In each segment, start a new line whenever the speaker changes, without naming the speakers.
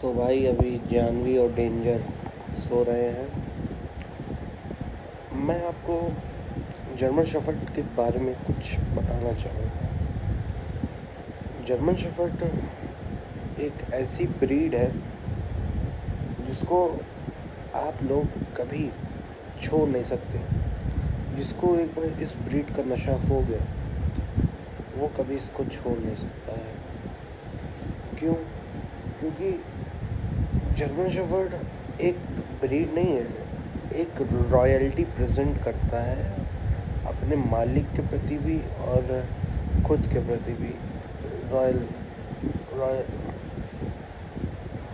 तो भाई अभी जानवी और डेंजर सो रहे हैं। मैं आपको जर्मन शेफर्ड के बारे में कुछ बताना चाहूँगा। जर्मन शेफर्ड एक ऐसी ब्रीड है जिसको आप लोग कभी छोड़ नहीं सकते। जिसको एक बार इस ब्रीड का नशा हो गया वो कभी इसको छोड़ नहीं सकता है। क्यों? क्योंकि जर्मन शेफर्ड एक ब्रीड नहीं है, एक रॉयल्टी प्रेजेंट करता है अपने मालिक के प्रति भी और खुद के प्रति भी। रॉयल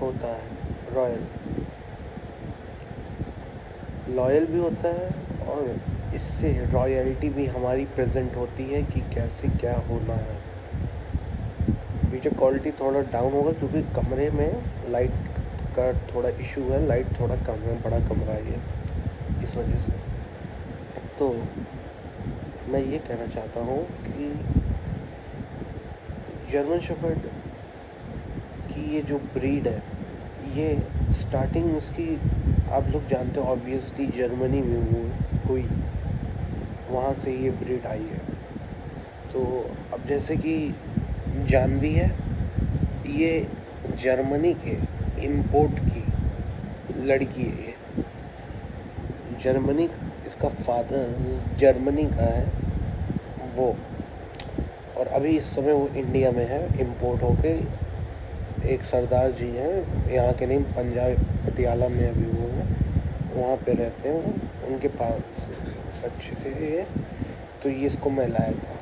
होता है, लॉयल भी होता है और इससे रॉयल्टी भी हमारी प्रेजेंट होती है कि कैसे क्या होना है। वीडियो क्वालिटी थोड़ा डाउन होगा क्योंकि कमरे में लाइट का थोड़ा इशू है, लाइट थोड़ा कम है, बड़ा कमरा है ये, इस वजह से। तो मैं ये कहना चाहता हूँ कि जर्मन शेफर्ड की ये जो ब्रीड है, ये स्टार्टिंग उसकी आप लोग जानते हो ऑब्वियसली जर्मनी में हुई, वहाँ से ये ब्रीड आई है। तो अब जैसे कि जानवी है, ये जर्मनी के इंपोर्ट की लड़की है। जर्मनी, इसका फादर जर्मनी का है वो, और अभी इस समय वो इंडिया में है इंपोर्ट होके। एक सरदार जी हैं यहाँ के, नहीं पंजाब पटियाला में अभी वो है, वहाँ पे रहते हैं वो, उनके पास बच्चे थे ये, तो ये इसको मैं लाया था।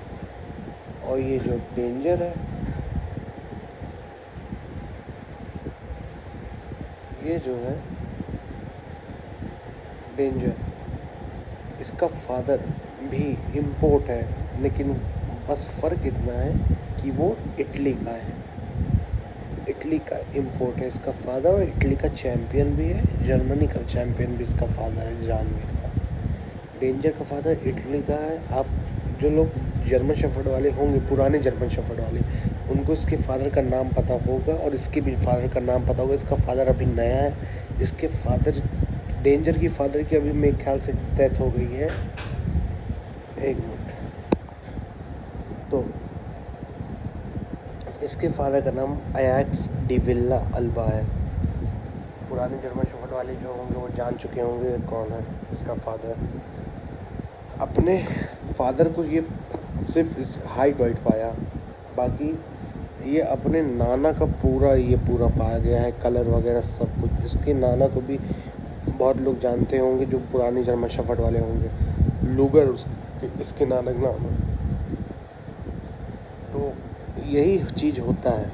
और ये जो डेंजर है, ये जो है डेंजर, इसका फादर भी इंपोर्ट है, लेकिन बस फ़र्क इतना है कि वो इटली का है। इटली का इंपोर्ट है इसका फादर, और इटली का चैम्पियन भी है, जर्मनी का चैम्पियन भी इसका फादर है, जानवी का। डेंजर का फादर इटली का है। आप जो लोग जर्मन शेफर्ड वाले होंगे, पुराने जर्मन शेफर्ड वाले, उनको इसके फादर का नाम पता होगा और इसके भी फादर का नाम पता होगा। इसका फादर अभी नया है। इसके फादर, डेंजर की फादर की अभी मेरे ख्याल से डेथ हो गई है। एक मिनट। तो इसके फादर का नाम अयाक्स डिविल्ला अल्बा है। पुराने जर्मन शेफर्ड वाले जो होंगे वो जान चुके होंगे कौन है इसका फादर। अपने फादर को ये सिर्फ इस हाइट वाइट पाया, बाकी ये अपने नाना का पूरा पाया गया है, कलर वगैरह सब कुछ। इसके नाना को भी बहुत लोग जानते होंगे जो पुराने जर्मन शेफर्ड वाले होंगे, लूगर इसके नाना का नाम है। तो यही चीज़ होता है,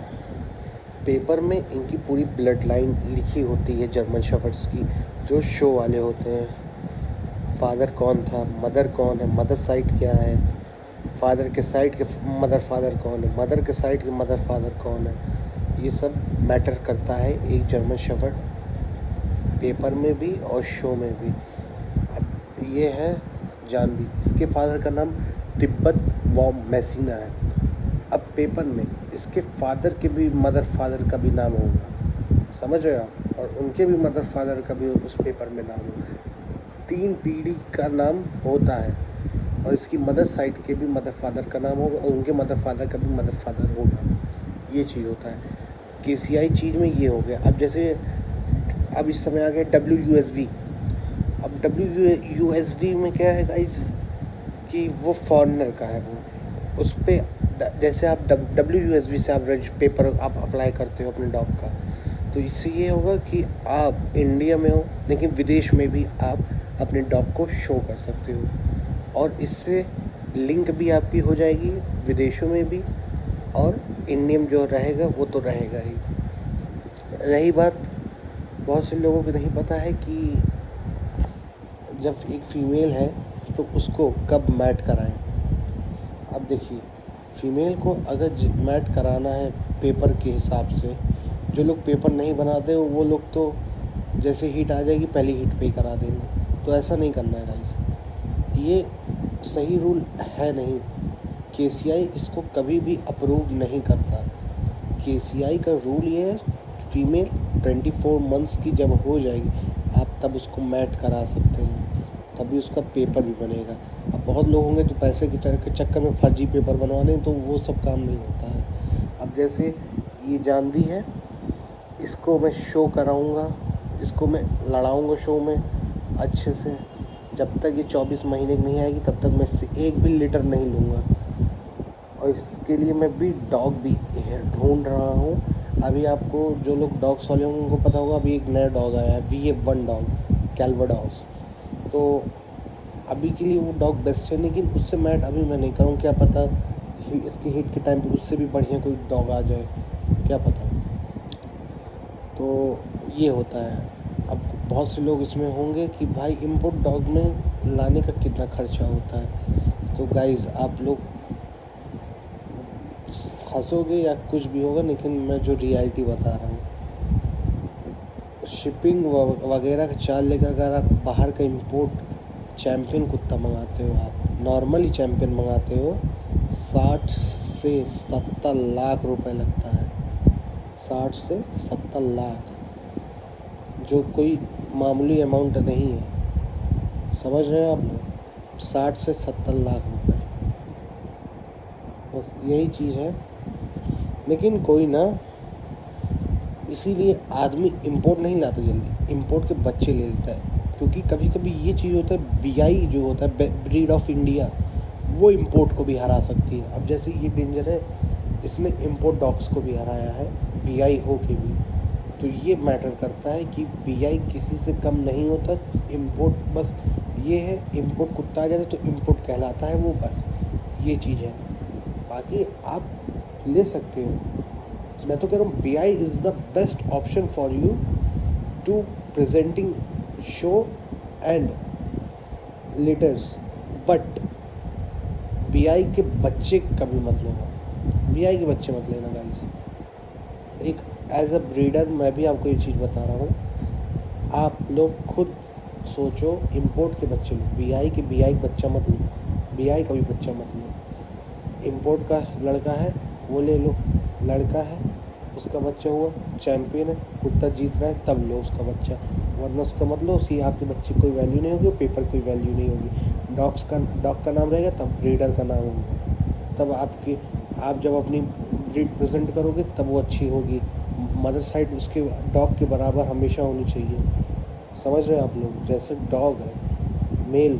पेपर में इनकी पूरी ब्लड लाइन लिखी होती है जर्मन शेफर्ड्स की, जो शो वाले होते हैं। फादर कौन था, मदर कौन है, मदर साइड क्या है, फादर के साइड के मदर फादर कौन है, मदर के साइड के मदर फादर कौन है, ये सब मैटर करता है एक जर्मन शेफर्ड पेपर में भी और शो में भी। अब ये है जानवी, इसके फादर का नाम तिब्बत वॉम मैसीना है। अब पेपर में इसके फादर के भी मदर फादर का भी नाम होगा, समझ रहे हो आप, और उनके भी मदर फादर का भी उस पेपर में नाम होगा। 3 पीढ़ी का नाम होता है, और इसकी मदर साइड के भी मदर फादर का नाम होगा और उनके मदर फादर का भी मदर फादर होगा। ये चीज़ होता है। केसीआई चीज़ में ये हो गया। अब जैसे अब इस समय आ गया WUSV। अब WUSV में क्या है गाइस, कि वो फॉरेनर का है। वो उस पर जैसे आप WUSV से आप पेपर आप अप्लाई करते हो अपने डॉग का, तो इससे ये होगा कि आप इंडिया में हो लेकिन विदेश में भी आप अपने डॉग को शो कर सकते हो, और इससे लिंक भी आपकी हो जाएगी विदेशों में भी, और इंडियन जो रहेगा वो तो रहेगा ही। रही बात, बहुत से लोगों को नहीं पता है कि जब एक फ़ीमेल है तो उसको कब मैट कराएं। अब देखिए, फ़ीमेल को अगर मैट कराना है पेपर के हिसाब से, जो लोग पेपर नहीं बनाते वो लोग तो जैसे हीट आ जाएगी पहली हीट पे ही करा देंगे। तो ऐसा नहीं करना है गाइस, ये सही रूल है नहीं। केसीआई इसको कभी भी अप्रूव नहीं करता। केसीआई का रूल ये है फीमेल 24 मंथ्स की जब हो जाएगी आप तब उसको मैट करा सकते हैं, तभी उसका पेपर भी बनेगा। अब बहुत लोग होंगे जो पैसे के चक्कर में फर्जी पेपर बनवा लें, तो वो सब काम नहीं होता है। अब जैसे ये जानवी है, इसको मैं शो कराऊंगा, इसको मैं लड़ाऊंगा शो में अच्छे से। जब तक ये 24 महीने की नहीं आएगी तब तक मैं इससे एक भी लीटर नहीं लूँगा। और इसके लिए मैं भी डॉग भी ढूंढ रहा हूँ। अभी आपको जो लोग डॉग्स वाले होंगे उनको पता होगा, अभी एक नया डॉग आया है VF1 डॉग, कैल्वाडोस। तो अभी के लिए वो डॉग बेस्ट है, लेकिन उससे मैट अभी मैं नहीं करूँ। क्या पता इसके हिट के टाइम पे उससे भी बढ़िया कोई डॉग आ जाए, क्या पता। तो ये होता है। अब बहुत से लोग इसमें होंगे कि भाई इम्पोर्ट डॉग में लाने का कितना खर्चा होता है। तो गाइस आप लोग हंसोगे या कुछ भी होगा, लेकिन मैं जो रियलिटी बता रहा हूँ, शिपिंग वगैरह का चार्ज लेकर अगर आप बाहर का इम्पोर्ट चैम्पियन कुत्ता मंगाते हो, आप नॉर्मली चैम्पियन मंगाते हो, 60 से 70 लाख रुपए लगता है। 60 से 70 लाख, जो कोई मामूली अमाउंट नहीं है, समझ रहे हैं आप लोग। 60 से 70 लाख रुपए, बस यही चीज़ है। लेकिन कोई ना, इसीलिए आदमी इंपोर्ट नहीं लाता जल्दी, इंपोर्ट के बच्चे ले लेता है। क्योंकि कभी कभी ये चीज़ होता है, BI जो होता है, ब्रीड ऑफ इंडिया, वो इंपोर्ट को भी हरा सकती है। अब जैसे ये डेंजर है, इसने इंपोर्ट डॉग्स को भी हराया है, BI हो के भी। तो ये मैटर करता है कि BI किसी से कम नहीं होता। इंपोर्ट बस ये है, इंपोर्ट कुत्ता आ जाता है तो इंपोर्ट कहलाता है वो, बस ये चीज़ है। बाकी आप ले सकते हो। मैं तो कह रहा हूँ BI is the best option for you to presenting show and litres. But BI के बच्चे कभी मत लो, BI के बच्चे मत लेना गाइस। एक एज अ ब्रीडर मैं भी आपको ये चीज़ बता रहा हूँ, आप लोग खुद सोचो, इंपोर्ट के बच्चे लो, BI के बच्चा मत लो, BI का भी बच्चा मत लो। इंपोर्ट का लड़का है वो ले लो, लड़का है उसका बच्चा हुआ, चैम्पियन है, कुत्ता जीत रहा है, तब लो उसका बच्चा, वरना उसका मत लो। उसकी आपके बच्चे कोई वैल्यू नहीं होगी, पेपर कोई वैल्यू नहीं होगी। डॉग का नाम रहेगा तब ब्रीडर का नाम होगा, तब आप जब अपनी ब्रीड प्रेजेंट करोगे तब वो अच्छी होगी। मदर साइड उसके डॉग के बराबर हमेशा होनी चाहिए, समझ रहे हैं आप लोग। जैसे डॉग है मेल,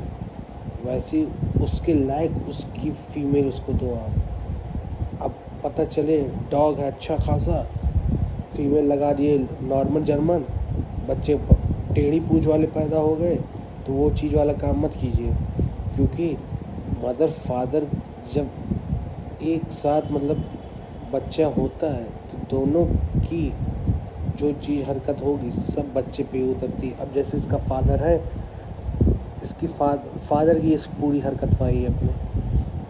वैसी उसके लायक उसकी फीमेल उसको दो आप। अब पता चले डॉग है अच्छा खासा, फीमेल लगा दिए नॉर्मल जर्मन, बच्चे टेढ़ी पूंछ वाले पैदा हो गए, तो वो चीज़ वाला काम मत कीजिए। क्योंकि मदर फादर जब एक साथ मतलब बच्चा होता है तो दोनों की जो चीज़ हरकत होगी सब बच्चे पे उतरती है। अब जैसे इसका फादर है, इसकी फादर की इस पूरी हरकत पाई है अपने।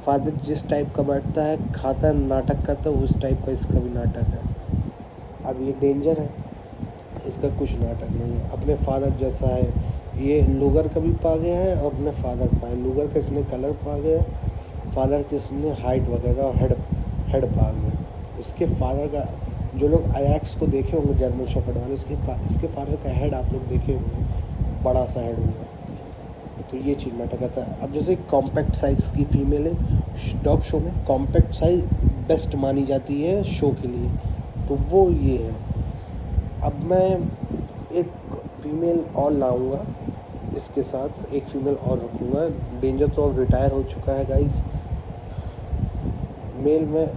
फादर जिस टाइप का बैठता है, खाता नाटक करता है, उस टाइप का इसका भी नाटक है। अब ये डेंजर है, इसका कुछ नाटक नहीं है, अपने फादर जैसा है। ये लूगर का भी पा गया है और अपने फादर पाए, लूगर का इसने कलर पा गया, फादर के इसने हाइट वगैरह और हेड पा गया। इसके फादर का, जो लोग अयैक्स को देखे होंगे जर्मन शेफर्ड वाले, इसके फादर का हेड आप लोग देखे होंगे, बड़ा सा हेड होगा। तो ये चीज़ मैटर करता है। अब जैसे कॉम्पैक्ट साइज़ की फीमेल है डॉग शो में, कॉम्पैक्ट साइज़ बेस्ट मानी जाती है शो के लिए, तो वो ये है। अब मैं एक फीमेल और लाऊंगा, इसके साथ एक फीमेल और रखूँगा। डेंजर तो अब रिटायर हो चुका है गाइस, मेल में।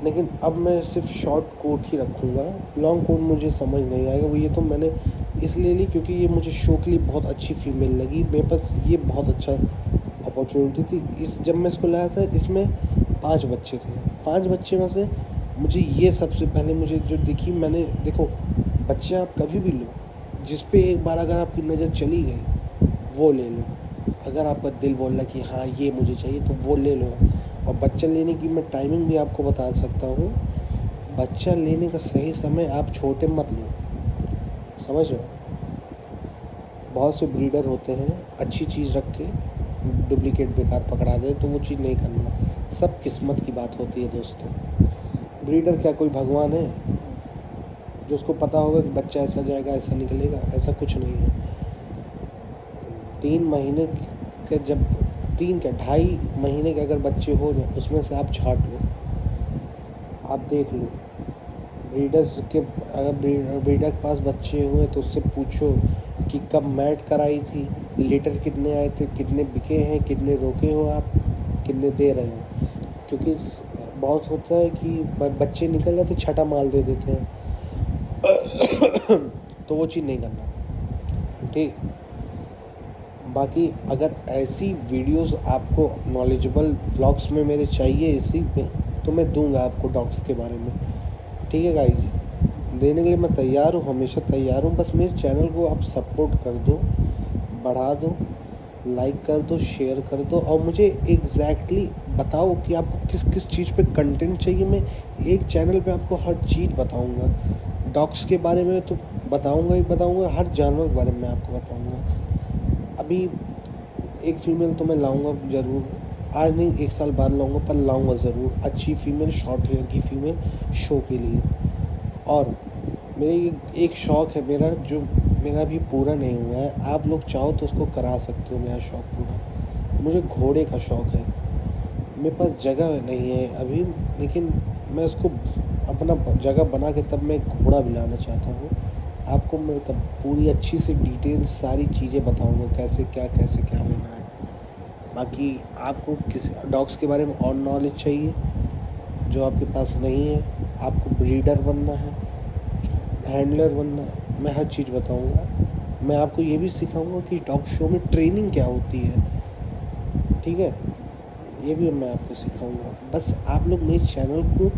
लेकिन अब मैं सिर्फ शॉर्ट कोट ही रखूँगा, लॉन्ग कोट मुझे समझ नहीं आएगा। वो ये तो मैंने इसलिए ली क्योंकि ये मुझे शो के लिए बहुत अच्छी फीमेल लगी, मेरे पास ये बहुत अच्छा अपॉर्चुनिटी थी। जब मैं इसको लाया था, इसमें 5 बच्चे थे, 5 बच्चे में से मुझे ये सबसे पहले मुझे जो दिखी, मैंने देखो बच्चे आप कभी भी लो, जिस पे एक बार अगर आपकी नज़र चली गई वो ले लो। अगर आपका दिल बोल रहा है कि हाँ ये मुझे चाहिए तो वो ले लो। और बच्चा लेने की मैं टाइमिंग भी आपको बता सकता हूँ। बच्चा लेने का सही समय आप छोटे मत लो, समझ रहे हो। बहुत से ब्रीडर होते हैं अच्छी चीज़ रख के डुप्लीकेट बेकार पकड़ा दे, तो वो चीज़ नहीं करना। सब किस्मत की बात होती है दोस्तों। ब्रीडर क्या कोई भगवान है? जो उसको पता होगा कि बच्चा ऐसा जाएगा ऐसा निकलेगा, ऐसा कुछ नहीं है। 3 महीने के जब 2.5 महीने के अगर बच्चे हो जाए उसमें से आप छांट लो, आप देख लो। ब्रीडर्स के अगर ब्रीडर के पास बच्चे हुए तो उससे पूछो कि कब मैट कराई थी, लीटर कितने आए थे, कितने बिके हैं, कितने रोके हो आप, कितने दे रहे हो। क्योंकि बहुत होता है कि बच्चे निकल जाते छठा माल दे देते हैं तो वो चीज़ नहीं करना, ठीक। बाकी अगर ऐसी वीडियोस आपको नॉलेजेबल व्लॉग्स में मेरे चाहिए इसी पे, तो मैं दूंगा आपको डॉग्स के बारे में, ठीक है गाइस। देने के लिए मैं तैयार हूँ, हमेशा तैयार हूँ। बस मेरे चैनल को आप सपोर्ट कर दो, बढ़ा दो, लाइक कर दो, शेयर कर दो, और मुझे एग्जैक्टली बताओ कि आपको किस किस चीज़ पे कंटेंट चाहिए। मैं एक चैनल पे आपको हर चीज़ बताऊंगा। डॉग्स के बारे में तो बताऊंगा ही बताऊंगा, हर जानवर के बारे में आपको बताऊंगा। अभी एक फ़ीमेल तो मैं लाऊंगा ज़रूर, आज नहीं 1 साल बाद लाऊंगा, पर लाऊंगा ज़रूर। अच्छी फ़ीमेल, शॉर्ट हेयर की फ़ीमेल शो के लिए। और मेरी एक शौक़ है मेरा, जो मेरा अभी पूरा नहीं हुआ है। आप लोग चाहो तो उसको करा सकते हो मेरा शौक़ पूरा। मुझे घोड़े का शौक़ है। मेरे पास जगह नहीं है अभी, लेकिन मैं उसको अपना जगह बना के तब मैं घोड़ा भी लाना चाहता हूँ। आपको मैं तब पूरी अच्छी सी डिटेल्स सारी चीज़ें बताऊँगा, कैसे क्या लेना है। बाकी आपको किसी डॉग्स के बारे में और नॉलेज चाहिए जो आपके पास नहीं है, आपको ब्रीडर बनना है, हैंडलर बनना है, मैं हर चीज़ बताऊंगा। मैं आपको ये भी सिखाऊंगा कि डॉग शो में ट्रेनिंग क्या होती है, ठीक है, ये भी मैं आपको सिखाऊंगा। बस आप लोग मेरे चैनल को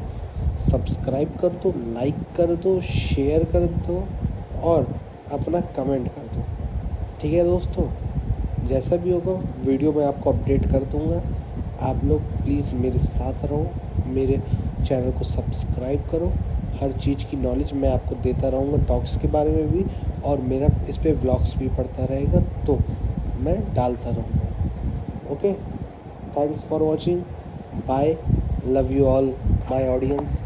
सब्सक्राइब कर दो, लाइक कर दो, शेयर कर दो और अपना कमेंट कर दो, ठीक है दोस्तों। जैसा भी होगा वीडियो में आपको अपडेट कर दूंगा। आप लोग प्लीज़ मेरे साथ रहो, मेरे चैनल को सब्सक्राइब करो। हर चीज़ की नॉलेज मैं आपको देता रहूँगा, डॉग्स के बारे में भी, और मेरा इस पे व्लॉग्स भी पड़ता रहेगा, तो मैं डालता रहूँगा। Okay, thanks for watching, bye, love you all my audience.